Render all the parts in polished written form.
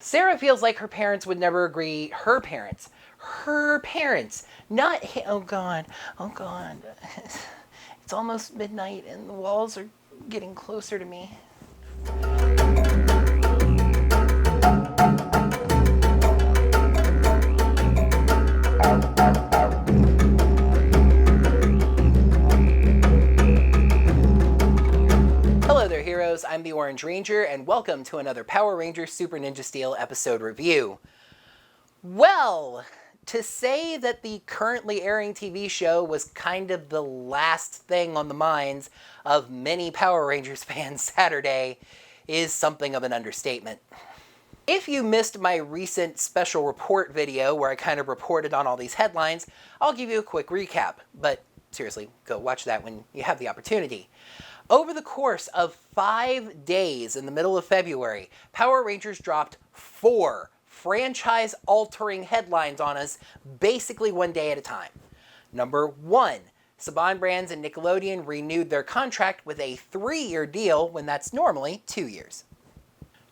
Sarah feels like her parents would never agree. Her parents. Not oh god. It's almost midnight and the walls are getting closer to me. Hello there, heroes. I'm the Orange Ranger, and welcome to another Power Rangers Super Ninja Steel episode review. Well, to say that the currently airing TV show was kind of the last thing on the minds of many Power Rangers fans Saturday is something of an understatement. If you missed my recent special report video where I kind of reported on all these headlines, I'll give you a quick recap, but seriously, go watch that when you have the opportunity. Over the course of 5 days in the middle of February, Power Rangers dropped 4 franchise-altering headlines on us, basically one day at a time. Number 1, Saban Brands and Nickelodeon renewed their contract with a 3-year deal when that's normally 2 years.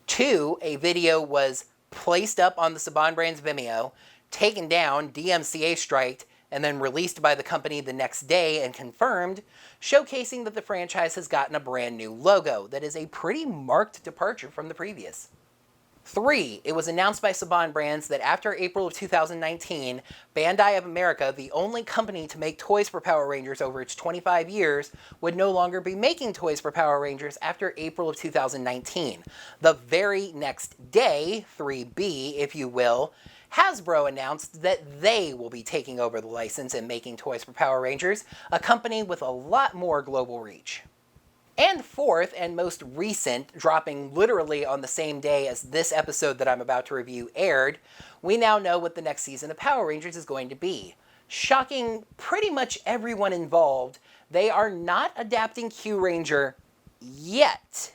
2, a video was placed up on the Saban Brands Vimeo, taken down, DMCA striked, and then released by the company the next day and confirmed, showcasing that the franchise has gotten a brand new logo that is a pretty marked departure from the previous. 3, it was announced by Saban Brands that after April of 2019, Bandai of America, the only company to make toys for Power Rangers over its 25 years, would no longer be making toys for Power Rangers after April of 2019. The very next day, 3B, if you will, Hasbro announced that they will be taking over the license and making toys for Power Rangers, a company with a lot more global reach. And 4th, and most recent, dropping literally on the same day as this episode that I'm about to review aired, we now know what the next season of Power Rangers is going to be. Shocking pretty much everyone involved, they are not adapting Q-Ranger yet.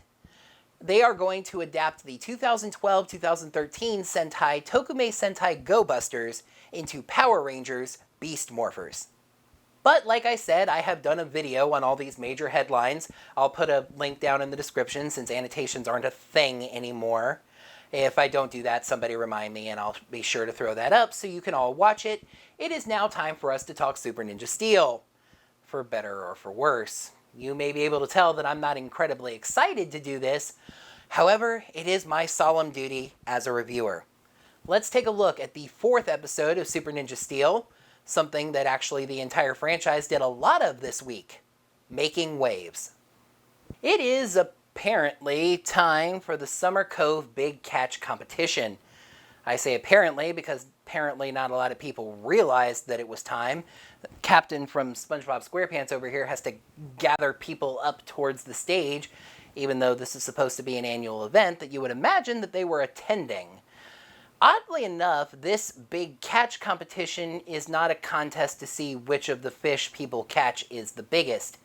They are going to adapt the 2012-2013 Sentai Tokume Sentai Go Busters into Power Rangers Beast Morphers. But like I said, I have done a video on all these major headlines. I'll put a link down in the description since annotations aren't a thing anymore. If I don't do that, somebody remind me and I'll be sure to throw that up so you can all watch it. It is now time for us to talk Super Ninja Steel. For better or for worse. You may be able to tell that I'm not incredibly excited to do this. However, it is my solemn duty as a reviewer. Let's take a look at the 4th episode of Super Ninja Steel, something that actually the entire franchise did a lot of this week, making waves. It is apparently time for the Summer Cove Big Catch competition. I say apparently because apparently not a lot of people realized that it was time. The captain from SpongeBob SquarePants over here has to gather people up towards the stage, even though this is supposed to be an annual event that you would imagine that they were attending. Oddly enough, this big catch competition is not a contest to see which of the fish people catch is the biggest.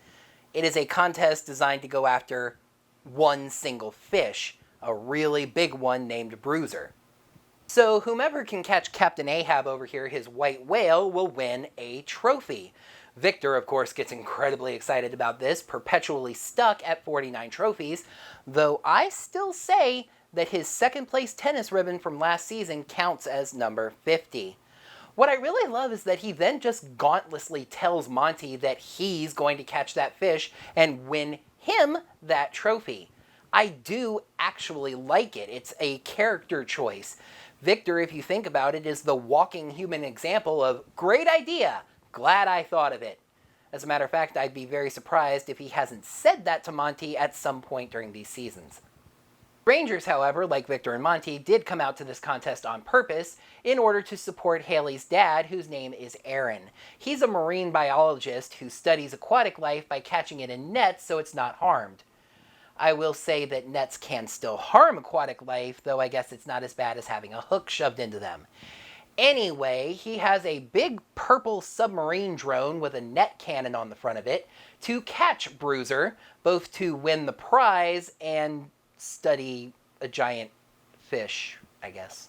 It is a contest designed to go after one single fish, a really big one named Bruiser. So whomever can catch Captain Ahab over here, his white whale, will win a trophy. Victor, of course, gets incredibly excited about this, perpetually stuck at 49 trophies, though I still say that his second place tennis ribbon from last season counts as number 50. What I really love is that he then just gauntlessly tells Monty that he's going to catch that fish and win him that trophy. I do actually like it. It's a character choice. Victor, if you think about it, is the walking human example of great idea, glad I thought of it. As a matter of fact, I'd be very surprised if he hasn't said that to Monty at some point during these seasons. Rangers, however, like Victor and Monty, did come out to this contest on purpose in order to support Haley's dad, whose name is Aaron. He's a marine biologist who studies aquatic life by catching it in nets so it's not harmed. I will say that nets can still harm aquatic life, though I guess it's not as bad as having a hook shoved into them. Anyway, he has a big purple submarine drone with a net cannon on the front of it to catch Bruiser, both to win the prize and study a giant fish, I guess.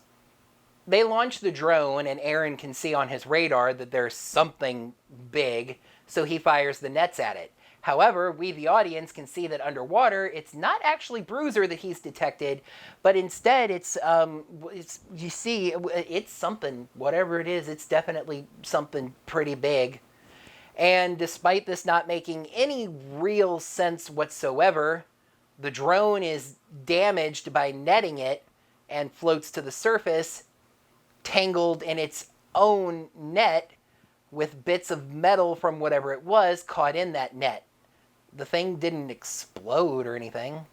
They launch the drone and Aaron can see on his radar that there's something big, so he fires the nets at it. However, we, the audience, can see that underwater, it's not actually Bruiser that he's detected, but instead it's you see, it's something, whatever it is, it's definitely something pretty big. And despite this not making any real sense whatsoever, the drone is damaged by netting it and floats to the surface, tangled in its own net with bits of metal from whatever it was caught in that net. The thing didn't explode or anything.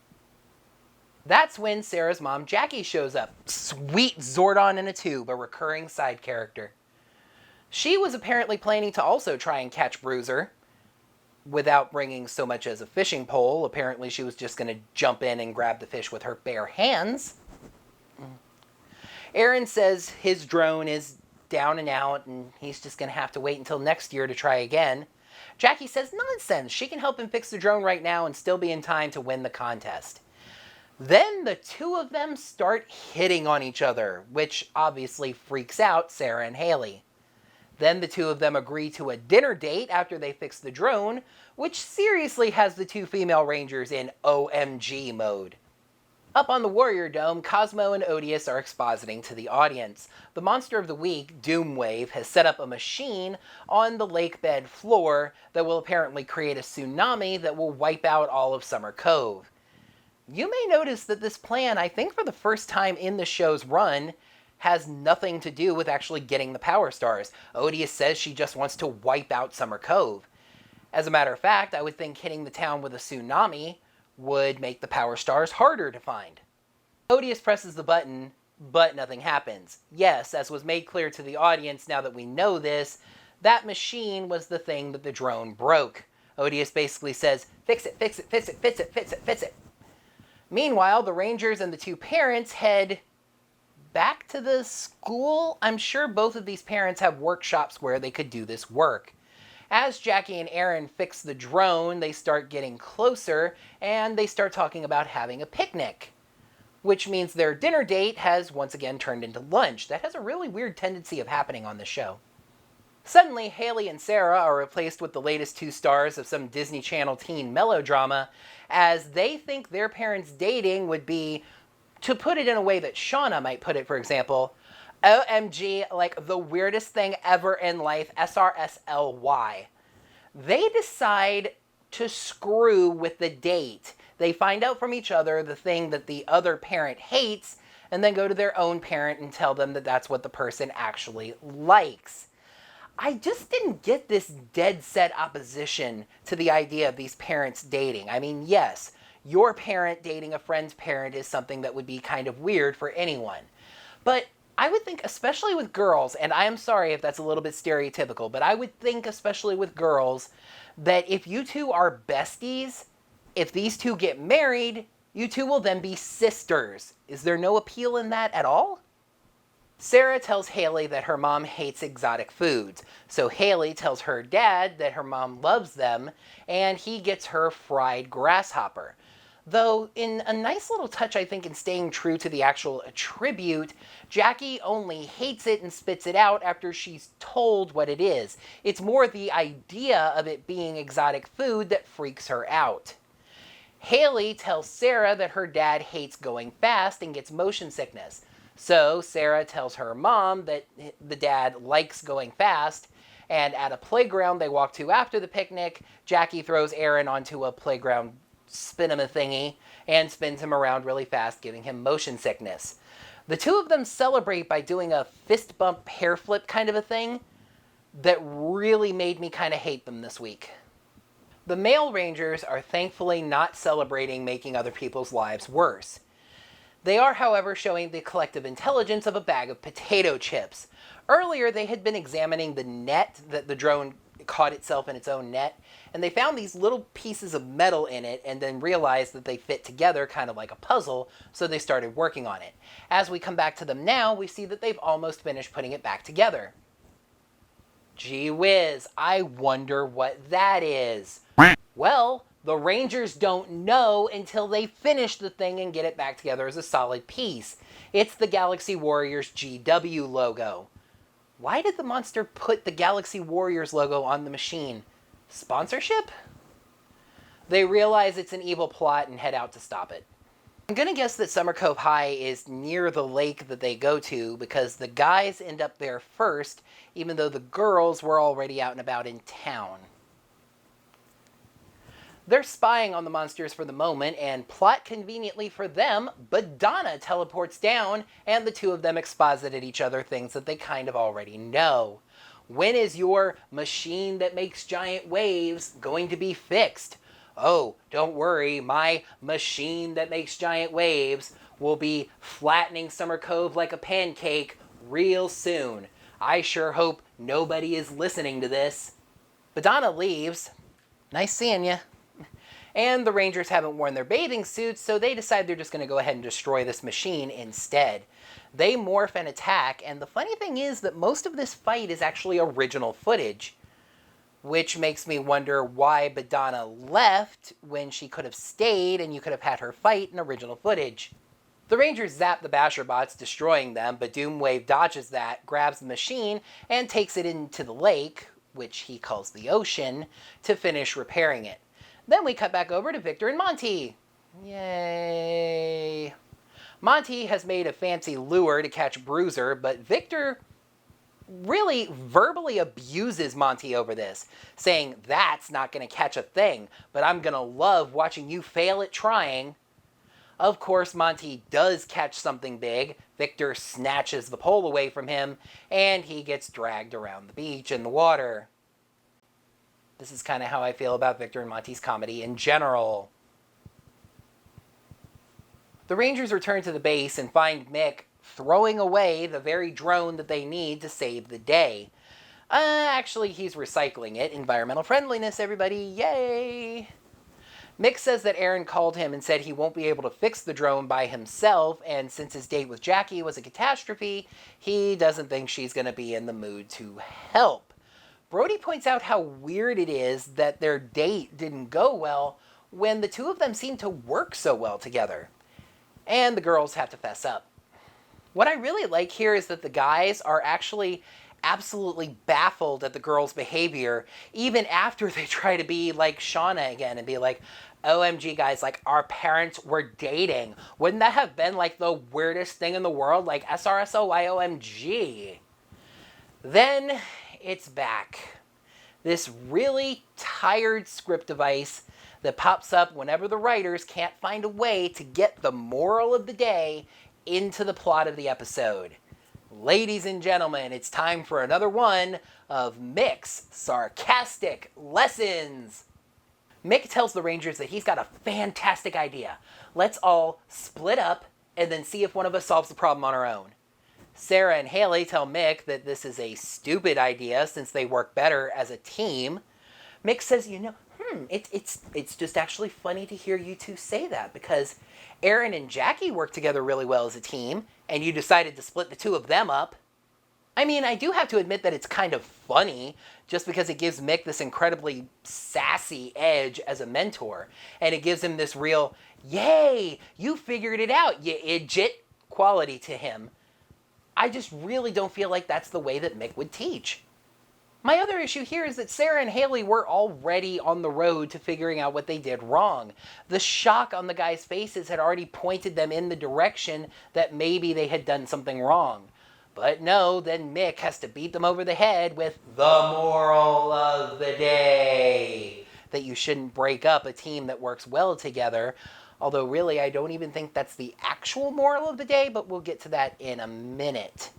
That's when Sarah's mom, Jackie, shows up. Sweet Zordon in a tube, a recurring side character. She was apparently planning to also try and catch Bruiser without bringing so much as a fishing pole. Apparently she was just going to jump in and grab the fish with her bare hands. Aaron says his drone is down and out and he's just going to have to wait until next year to try again. Jackie says nonsense. She can help him fix the drone right now and still be in time to win the contest. Then the two of them start hitting on each other, which obviously freaks out Sarah and Haley. Then the two of them agree to a dinner date after they fix the drone, which seriously has the two female rangers in OMG mode. Up on the Warrior Dome, Cosmo and Odious are expositing to the audience. The monster of the week, Doomwave, has set up a machine on the lake bed floor that will apparently create a tsunami that will wipe out all of Summer Cove. You may notice that this plan, I think for the first time in the show's run, has nothing to do with actually getting the Power Stars. Odious says she just wants to wipe out Summer Cove. As a matter of fact, I would think hitting the town with a tsunami would make the Power Stars harder to find. Odious presses the button, but nothing happens. Yes, as was made clear to the audience now that we know this, that machine was the thing that the drone broke. Odious basically says, fix it, fix it, fix it, fix it, fix it, fix it. Meanwhile, the Rangers and the two parents head back to the school. I'm sure both of these parents have workshops where they could do this work. As Jackie and Aaron fix the drone, they start getting closer, and they start talking about having a picnic. Which means their dinner date has once again turned into lunch. That has a really weird tendency of happening on the show. Suddenly, Haley and Sarah are replaced with the latest two stars of some Disney Channel teen melodrama, as they think their parents' dating would be, to put it in a way that Shauna might put it, for example, OMG, like the weirdest thing ever in life, SRSLY. They decide to screw with the date. They find out from each other the thing that the other parent hates, and then go to their own parent and tell them that that's what the person actually likes. I just didn't get this dead set opposition to the idea of these parents dating. I mean, yes, your parent dating a friend's parent is something that would be kind of weird for anyone. But I would think, especially with girls, and I am sorry if that's a little bit stereotypical, but I would think, especially with girls, that if you two are besties, if these two get married, you two will then be sisters. Is there no appeal in that at all? Sarah tells Haley that her mom hates exotic foods, so Haley tells her dad that her mom loves them, and he gets her fried grasshopper. Though, in a nice little touch, I think, in staying true to the actual attribute, Jackie only hates it and spits it out after she's told what it is. It's more the idea of it being exotic food that freaks her out. Haley tells Sarah that her dad hates going fast and gets motion sickness. So Sarah tells her mom that the dad likes going fast, and at a playground they walk to after the picnic, Jackie throws Aaron onto a playground spin-em-a thingy and spins him around really fast, giving him motion sickness. The two of them celebrate by doing a fist bump hair flip kind of a thing that really made me kind of hate them this week. The male Rangers are thankfully not celebrating making other people's lives worse. They are, however, showing the collective intelligence of a bag of potato chips. Earlier, they had been examining the net that the drone caught itself in its own net, and they found these little pieces of metal in it and then realized that they fit together kind of like a puzzle, so they started working on it. As we come back to them now, we see that they've almost finished putting it back together. Gee whiz, I wonder what that is. Well, the Rangers don't know until they finish the thing and get it back together as a solid piece. It's the Galaxy Warriors GW logo. Why did the monster put the Galaxy Warriors logo on the machine? Sponsorship? They realize it's an evil plot and head out to stop it. I'm gonna guess that Summer Cove High is near the lake that they go to because the guys end up there first, even though the girls were already out and about in town. They're spying on the monsters for the moment, and plot conveniently for them, Madonna teleports down, and the two of them exposit at each other things that they kind of already know. When is your machine that makes giant waves going to be fixed? Oh, don't worry, my machine that makes giant waves will be flattening Summer Cove like a pancake real soon. I sure hope nobody is listening to this. Madonna leaves. Nice seeing ya. And the Rangers haven't worn their bathing suits, so they decide they're just going to go ahead and destroy this machine instead. They morph and attack, and the funny thing is that most of this fight is actually original footage, which makes me wonder why Madonna left when she could have stayed and you could have had her fight in original footage. The Rangers zap the Basher bots, destroying them, but Doomwave dodges that, grabs the machine, and takes it into the lake, which he calls the ocean, to finish repairing it. Then we cut back over to Victor and Monty. Yay! Monty has made a fancy lure to catch Bruiser, but Victor really verbally abuses Monty over this, saying, "That's not going to catch a thing, but I'm going to love watching you fail at trying." Of course, Monty does catch something big. Victor snatches the pole away from him, and he gets dragged around the beach in the water. This is kind of how I feel about Victor and Monty's comedy in general. The Rangers return to the base and find Mick throwing away the very drone that they need to save the day. Actually, he's recycling it. Environmental friendliness, everybody. Yay! Mick says that Aaron called him and said he won't be able to fix the drone by himself, and since his date with Jackie was a catastrophe, he doesn't think she's going to be in the mood to help. Brody points out how weird it is that their date didn't go well when the two of them seem to work so well together. And the girls have to fess up. What I really like here is that the guys are actually absolutely baffled at the girls' behavior, even after they try to be like Shauna again and be like, "OMG guys, like our parents were dating. Wouldn't that have been like the weirdest thing in the world? Like SRSOYOMG. Then it's back. This really tired script device that pops up whenever the writers can't find a way to get the moral of the day into the plot of the episode. Ladies and gentlemen, it's time for another one of Mick's sarcastic lessons. Mick tells the Rangers that he's got a fantastic idea. Let's all split up and then see if one of us solves the problem on our own. Sarah and Haley tell Mick that this is a stupid idea since they work better as a team. Mick says, it's just actually funny to hear you two say that because Aaron and Jackie work together really well as a team, and you decided to split the two of them up. I mean, I do have to admit that it's kind of funny just because it gives Mick this incredibly sassy edge as a mentor, and it gives him this real, "Yay, you figured it out, you idiot" quality to him. I just really don't feel like that's the way that Mick would teach. My other issue here is that Sarah and Haley were already on the road to figuring out what they did wrong. The shock on the guys' faces had already pointed them in the direction that maybe they had done something wrong. But no, then Mick has to beat them over the head with the moral of the day. That you shouldn't break up a team that works well together. Although really, I don't even think that's the actual moral of the day, but we'll get to that in a minute.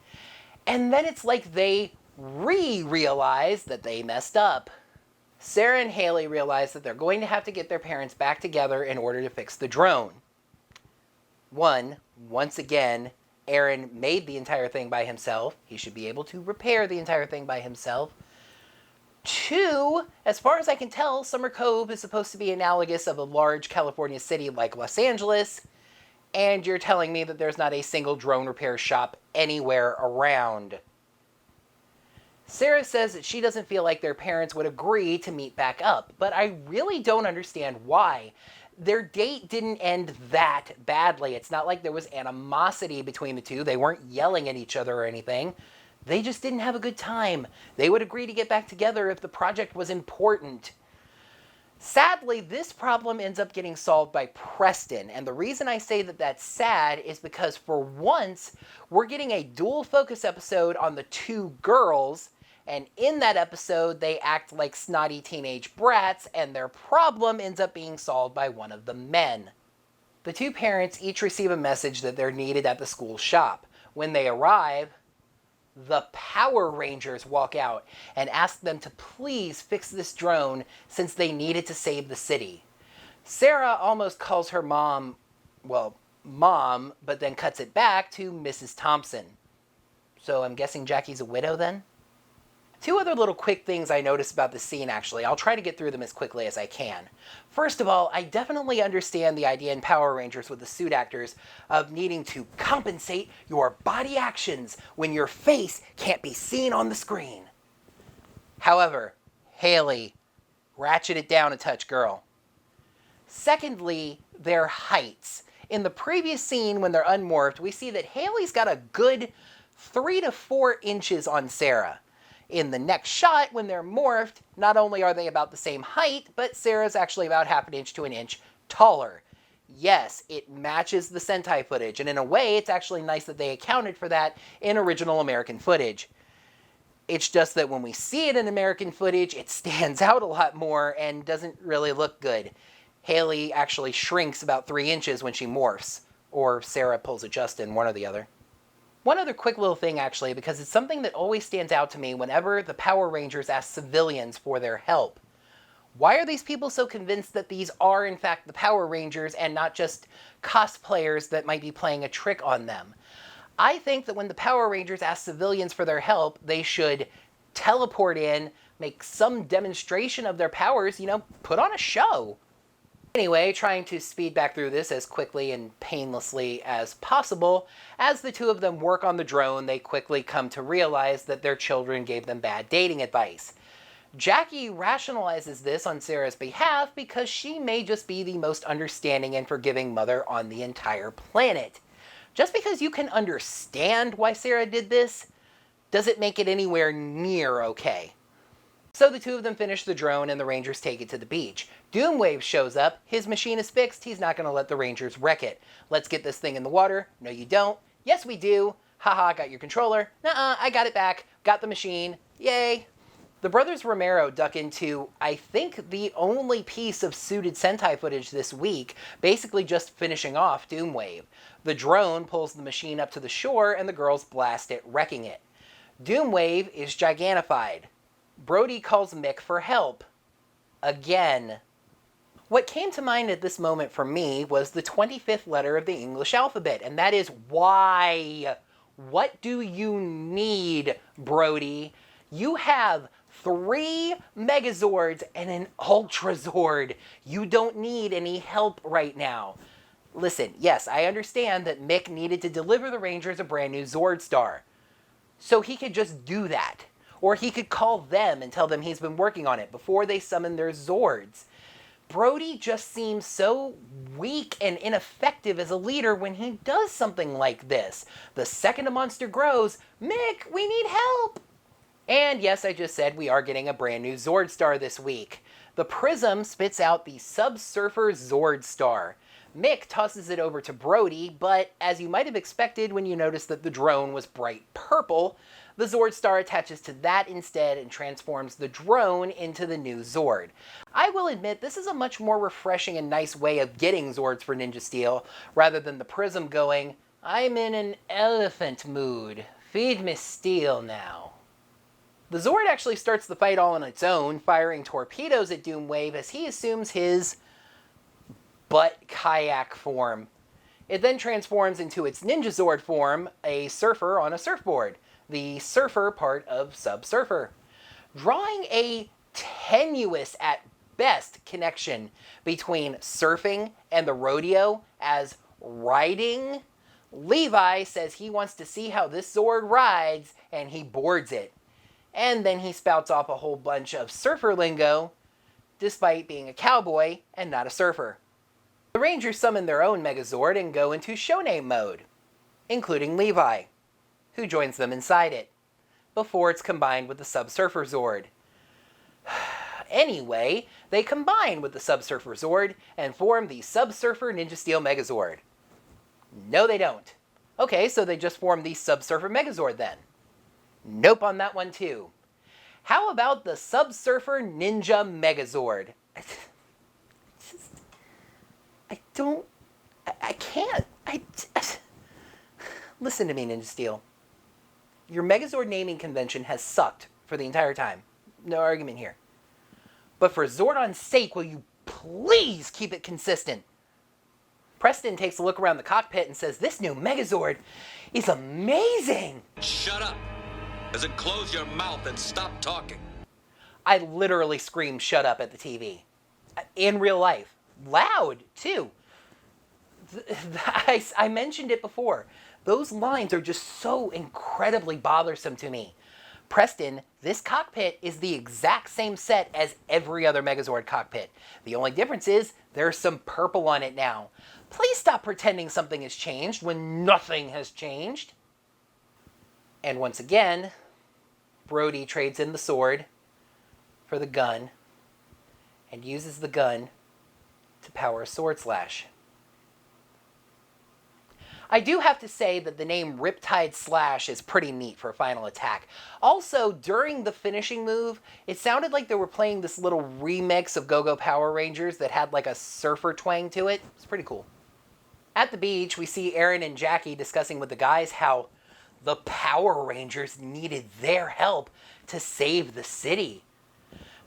And then it's like they realize that they messed up. Sarah and Haley realize that they're going to have to get their parents back together in order to fix the drone. Once again, Aaron made the entire thing by himself. He should be able to repair the entire thing by himself. 2, as far as I can tell, Summer Cove is supposed to be analogous of a large California city like Los Angeles, and you're telling me that there's not a single drone repair shop anywhere around. Sarah says that she doesn't feel like their parents would agree to meet back up, but I really don't understand why. Their date didn't end that badly. It's not like there was animosity between the two. They weren't yelling at each other or anything. They just didn't have a good time. They would agree to get back together if the project was important. Sadly, this problem ends up getting solved by Preston, and the reason I say that that's sad is because for once, we're getting a dual focus episode on the two girls, and in that episode, they act like snotty teenage brats, and their problem ends up being solved by one of the men. The two parents each receive a message that they're needed at the school shop. When they arrive, the Power Rangers walk out and ask them to please fix this drone since they needed to save the city. Sarah almost calls her mom, but then cuts it back to Mrs. Thompson. So I'm guessing Jackie's a widow then? Two other little quick things I noticed about the scene, actually. I'll try to get through them as quickly as I can. First of all, I definitely understand the idea in Power Rangers with the suit actors of needing to compensate your body actions when your face can't be seen on the screen. However, Haley, ratchet it down a touch, girl. Secondly, their heights. In the previous scene when they're unmorphed, we see that Haley's got a good 3 to 4 inches on Sarah. In the next shot, when they're morphed, not only are they about the same height, but Sarah's actually about half an inch to an inch taller. Yes, it matches the Sentai footage, and in a way, it's actually nice that they accounted for that in original American footage. It's just that when we see it in American footage, it stands out a lot more and doesn't really look good. Haley actually shrinks about 3 inches when she morphs, or Sarah pulls a Justin, one or the other. One other quick little thing, actually, because it's something that always stands out to me whenever the Power Rangers ask civilians for their help. Why are these people so convinced that these are, in fact, the Power Rangers and not just cosplayers that might be playing a trick on them? I think that when the Power Rangers ask civilians for their help, they should teleport in, make some demonstration of their powers, put on a show. Anyway, trying to speed back through this as quickly and painlessly as possible, as the two of them work on the drone, they quickly come to realize that their children gave them bad dating advice. Jackie rationalizes this on Sarah's behalf because she may just be the most understanding and forgiving mother on the entire planet. Just because you can understand why Sarah did this, doesn't make it anywhere near okay. So the two of them finish the drone and the Rangers take it to the beach. Doomwave shows up, his machine is fixed, he's not going to let the Rangers wreck it. Let's get this thing in the water. No you don't. Yes we do. Haha, got your controller. Nuh-uh, I got it back. Got the machine. Yay. The brothers Romero duck into, I think, the only piece of suited Sentai footage this week, basically just finishing off Doomwave. The drone pulls the machine up to the shore and the girls blast it, wrecking it. Doomwave is gigantified. Brody calls Mick for help. Again. What came to mind at this moment for me was the 25th letter of the English alphabet, and that is why. What do you need, Brody? You have 3 Megazords and an Ultrazord. You don't need any help right now. Listen, yes, I understand that Mick needed to deliver the Rangers a brand new Zord Star. So he could just do that. Or he could call them and tell them he's been working on it before they summon their Zords. Brody just seems so weak and ineffective as a leader when he does something like this. The second a monster grows, Mick, we need help! And yes, I just said we are getting a brand new Zord Star this week. The Prism spits out the Sub-Surfer Zord Star. Mick tosses it over to Brody, but as you might have expected when you noticed that the drone was bright purple, the Zord Star attaches to that instead and transforms the drone into the new Zord. I will admit, this is a much more refreshing and nice way of getting Zords for Ninja Steel, rather than the Prism going, I'm in an elephant mood. Feed me steel now. The Zord actually starts the fight all on its own, firing torpedoes at Doomwave as he assumes his butt kayak form. It then transforms into its Ninja Zord form, a surfer on a surfboard, the surfer part of Sub-Surfer, drawing a tenuous at best connection between surfing and the rodeo as riding. Levi says he wants to see how this Zord rides, and he boards it. And then he spouts off a whole bunch of surfer lingo, despite being a cowboy and not a surfer. The Rangers summon their own Megazord and go into Shonen mode, including Levi, who joins them inside it, before it's combined with the Sub-Surfer Zord. not anyway, they combine with the Subsurfer Zord and form the Subsurfer Ninja Steel Megazord. No, they don't. Okay, so they just form the Subsurfer Megazord then. Nope on that one too. How about the Subsurfer Ninja Megazord? I can't. Listen to me, Ninja Steel. Your Megazord naming convention has sucked for the entire time. No argument here. But for Zordon's sake, will you please keep it consistent? Preston takes a look around the cockpit and says, "This new Megazord is amazing!" Shut up! As in, close your mouth and stop talking. I literally screamed "shut up" at the TV. In real life. Loud, too. I mentioned it before. Those lines are just so incredibly bothersome to me. Preston, this cockpit is the exact same set as every other Megazord cockpit. The only difference is there's some purple on it now. Please stop pretending something has changed when nothing has changed. And once again, Brody trades in the sword for the gun and uses the gun to power a sword slash. I do have to say that the name Riptide Slash is pretty neat for a final attack. Also, during the finishing move, it sounded like they were playing this little remix of Go-Go Power Rangers that had like a surfer twang to it. It's pretty cool. At the beach, we see Aaron and Jackie discussing with the guys how the Power Rangers needed their help to save the city.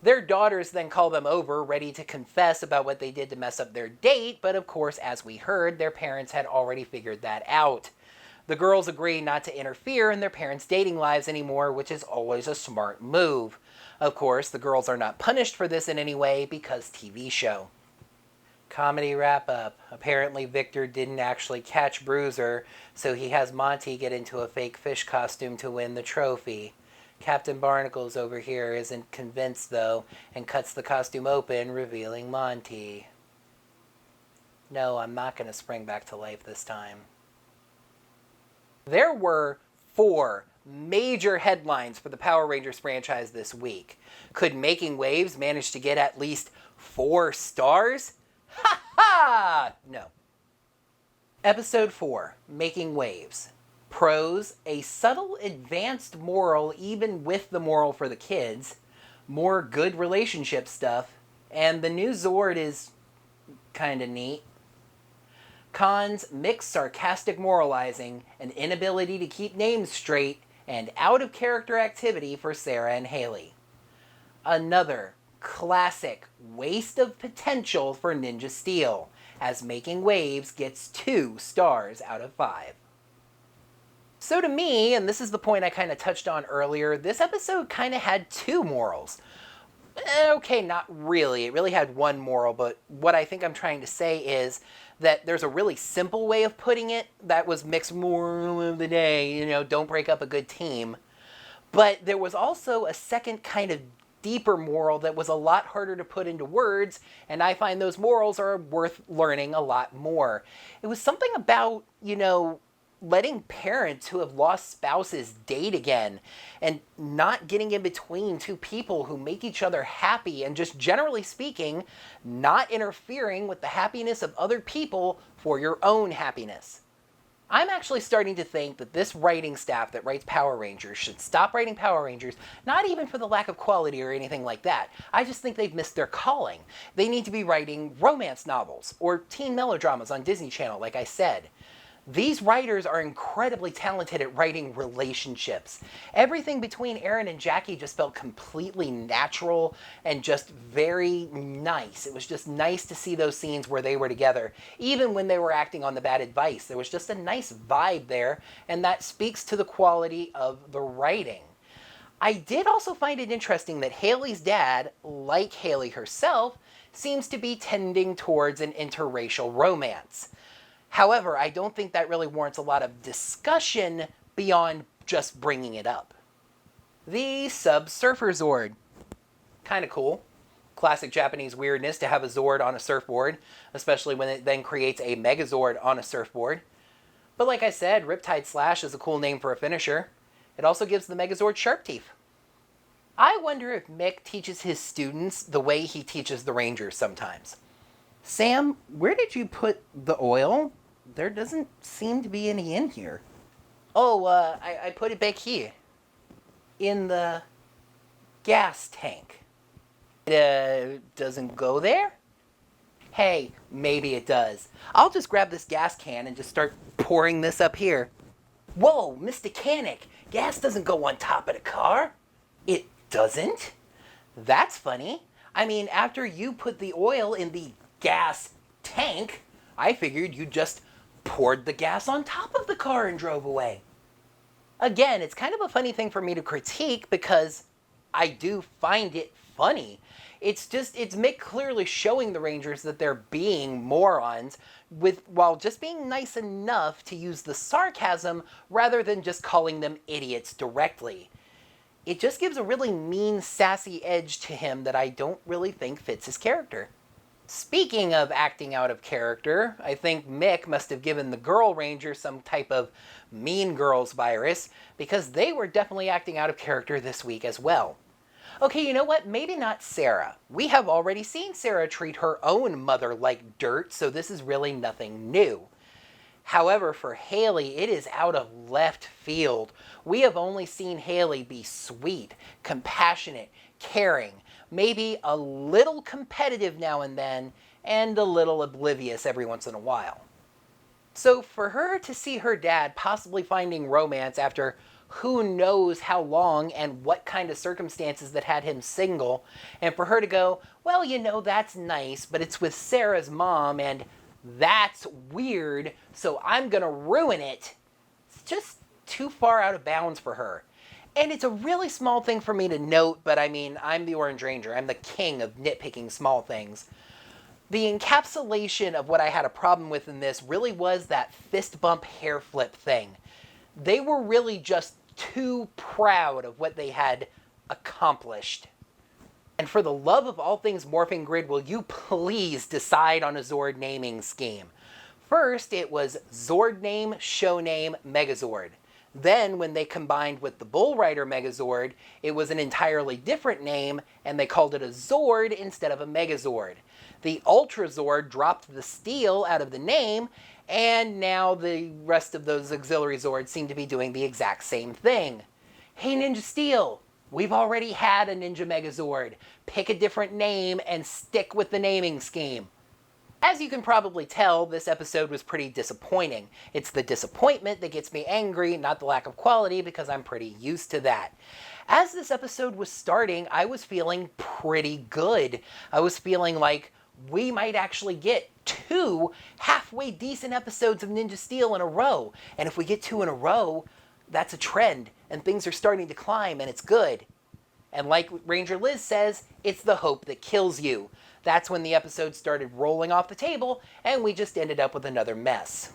Their daughters then call them over, ready to confess about what they did to mess up their date, but of course, as we heard, their parents had already figured that out. The girls agree not to interfere in their parents' dating lives anymore, which is always a smart move. Of course, the girls are not punished for this in any way because TV show. Comedy wrap-up. Apparently Victor didn't actually catch Bruiser, so he has Monty get into a fake fish costume to win the trophy. Captain Barnacles over here isn't convinced, though, and cuts the costume open, revealing Monty. No, I'm not going to spring back to life this time. There were 4 major headlines for the Power Rangers franchise this week. Could Making Waves manage to get at least 4 stars? Ha ha! No. Episode 4, Making Waves. Pros, a subtle advanced moral even with the moral for the kids, more good relationship stuff, and the new Zord is kinda neat. Cons, mixed sarcastic moralizing, an inability to keep names straight, and out-of-character activity for Sarah and Haley. Another classic waste of potential for Ninja Steel, as Making Waves gets 2 stars out of 5. So to me, and this is the point I kind of touched on earlier, this episode kind of had 2 morals. Okay, not really. It really had 1 moral, but what I think I'm trying to say is that there's a really simple way of putting it that was mixed moral of the day, don't break up a good team. But there was also a second kind of deeper moral that was a lot harder to put into words, and I find those morals are worth learning a lot more. It was something about, letting parents who have lost spouses date again and not getting in between 2 people who make each other happy, and just generally speaking, not interfering with the happiness of other people for your own happiness. I'm actually starting to think that this writing staff that writes Power Rangers should stop writing Power Rangers, not even for the lack of quality or anything like that. I just think they've missed their calling. They need to be writing romance novels or teen melodramas on Disney Channel, like I said. These writers are incredibly talented at writing relationships. Everything between Aaron and Jackie just felt completely natural and just very nice. It was just nice to see those scenes where they were together. Even when they were acting on the Bad Advice, there was just a nice vibe there, and that speaks to the quality of the writing. I did also find it interesting that Haley's dad, like Haley herself, seems to be tending towards an interracial romance. However, I don't think that really warrants a lot of discussion beyond just bringing it up. The Subsurfer Zord. Kind of cool. Classic Japanese weirdness to have a Zord on a surfboard, especially when it then creates a Megazord on a surfboard. But like I said, Riptide Slash is a cool name for a finisher. It also gives the Megazord sharp teeth. I wonder if Mick teaches his students the way he teaches the Rangers sometimes. Sam, where did you put the oil? There doesn't seem to be any in here. Oh, I put it back here. In the gas tank. It doesn't go there? Hey, maybe it does. I'll just grab this gas can and just start pouring this up here. Whoa, Mr. Mechanic, gas doesn't go on top of the car. It doesn't? That's funny. I mean, after you put the oil in the gas tank, I figured you just poured the gas on top of the car and drove away. Again, it's kind of a funny thing for me to critique because I do find it funny. It's Mick clearly showing the Rangers that they're being morons while just being nice enough to use the sarcasm rather than just calling them idiots directly. It just gives a really mean, sassy edge to him that I don't really think fits his character. Speaking of acting out of character, I think Mick must have given the Girl Ranger some type of Mean Girls virus because they were definitely acting out of character this week as well. Okay, you know what? Maybe not Sarah. We have already seen Sarah treat her own mother like dirt, so this is really nothing new. However, for Haley, it is out of left field. We have only seen Haley be sweet, compassionate, caring, maybe a little competitive now and then, and a little oblivious every once in a while. So for her to see her dad possibly finding romance after who knows how long and what kind of circumstances that had him single, and for her to go, well, you know, that's nice, but it's with Sarah's mom, and that's weird, so I'm gonna ruin it. It's just too far out of bounds for her. And it's a really small thing for me to note, but I mean, I'm the Orange Ranger. I'm the king of nitpicking small things. The encapsulation of what I had a problem with in this really was that fist bump hair flip thing. They were really just too proud of what they had accomplished. And for the love of all things Morphing Grid, will you please decide on a Zord naming scheme? First, it was Zord name, show name, Megazord. Then, when they combined with the Bull Rider Megazord, it was an entirely different name, and they called it a Zord instead of a Megazord. The Ultra Zord dropped the steel out of the name, and now the rest of those auxiliary Zords seem to be doing the exact same thing. Hey Ninja Steel, we've already had a Ninja Megazord. Pick a different name and stick with the naming scheme. As you can probably tell, this episode was pretty disappointing. It's the disappointment that gets me angry, not the lack of quality, because I'm pretty used to that. As this episode was starting, I was feeling pretty good. I was feeling like we might actually get 2 halfway decent episodes of Ninja Steel in a row. And if we get 2 in a row, that's a trend, and things are starting to climb, and it's good. And like Ranger Liz says, it's the hope that kills you. That's when the episode started rolling off the table, and we just ended up with another mess.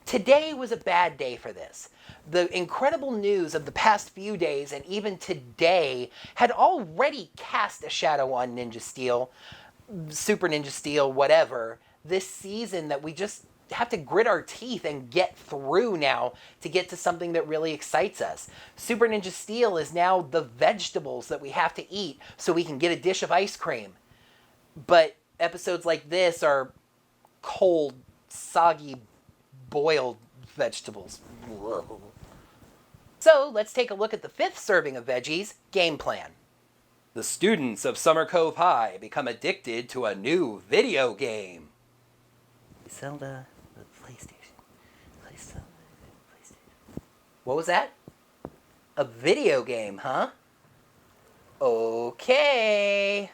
Today was a bad day for this. The incredible news of the past few days, and even today, had already cast a shadow on Ninja Steel, Super Ninja Steel, whatever, this season that we just have to grit our teeth and get through now to get to something that really excites us. Super Ninja Steel is now the vegetables that we have to eat so we can get a dish of ice cream. But episodes like this are cold, soggy, boiled vegetables. Whoa. So let's take a look at the 5th serving of veggies, game plan. The students of Summer Cove High become addicted to a new video game. Zelda, the PlayStation. What was that? A video game, huh? Okay.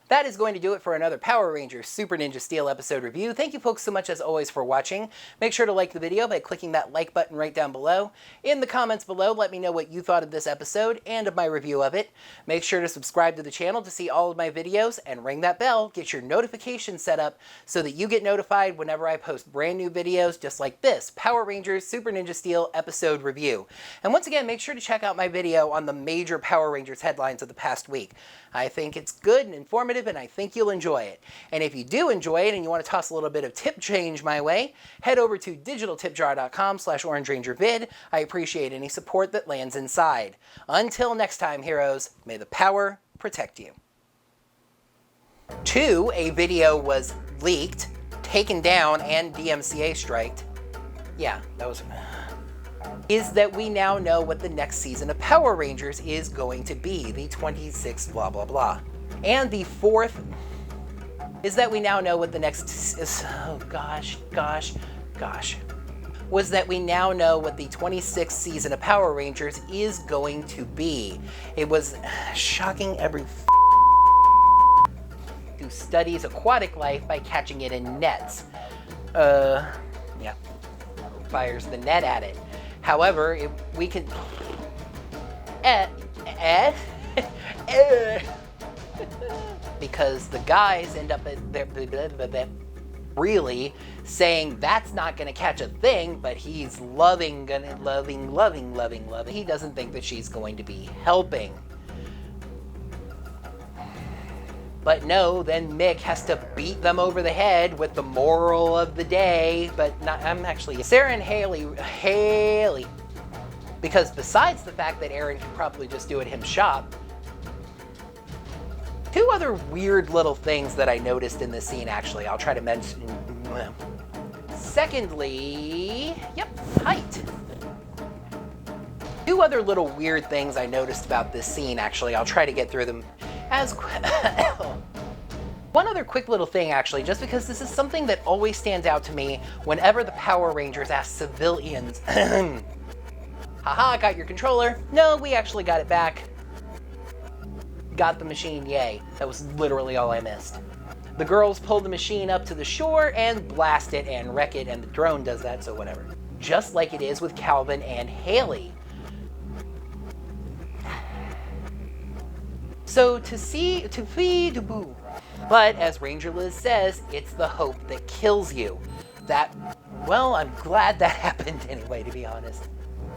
That is going to do it for another Power Rangers Super Ninja Steel episode review. Thank you folks so much as always for watching. Make sure to like the video by clicking that like button right down below. In the comments below, let me know what you thought of this episode and of my review of it. Make sure to subscribe to the channel to see all of my videos and ring that bell. Get your notifications set up so that you get notified whenever I post brand new videos just like this Power Rangers Super Ninja Steel episode review. And once again, make sure to check out my video on the major Power Rangers headlines of the past week. I think it's good and informative informative, and I think you'll enjoy it. And if you do enjoy it and you want to toss a little bit of tip change my way, head over to digitaltipjar.com/orangerangervid. I appreciate any support that lands inside. Until next time, heroes, may the power protect you. 2, a video was leaked, taken down, and DMCA striked. Yeah, that was... is that we now know what the next season of Power Rangers is going to be, the 26th blah blah blah. And the 4th is that we now know what the next... oh gosh. Was that we now know what the 26th season of Power Rangers is going to be. It was shocking every who studies aquatic life by catching it in nets. Yeah. Fires the net at it. However, we can... because the guys end up really saying that's not going to catch a thing, but he's loving. He doesn't think that she's going to be helping. But no, then Mick has to beat them over the head with the moral of the day, but not, I'm actually Sarah and Haley. Because besides the fact that Aaron could probably just do it himself, 2 other weird little things that I noticed in this scene, actually, I'll try to mention. Secondly, height. 2 other little weird things I noticed about this scene, actually, I'll try to get through them as one other quick little thing, actually, just because this is something that always stands out to me whenever the Power Rangers ask civilians, haha, got your controller? No, we actually got it back. Got the machine, yay. That was literally all I missed. The girls pull the machine up to the shore and blast it and wreck it, and the drone does that, so whatever. Just like it is with Calvin and Haley. So to feed the boo. But as Ranger Liz says, it's the hope that kills you. That, well, I'm glad that happened anyway, to be honest.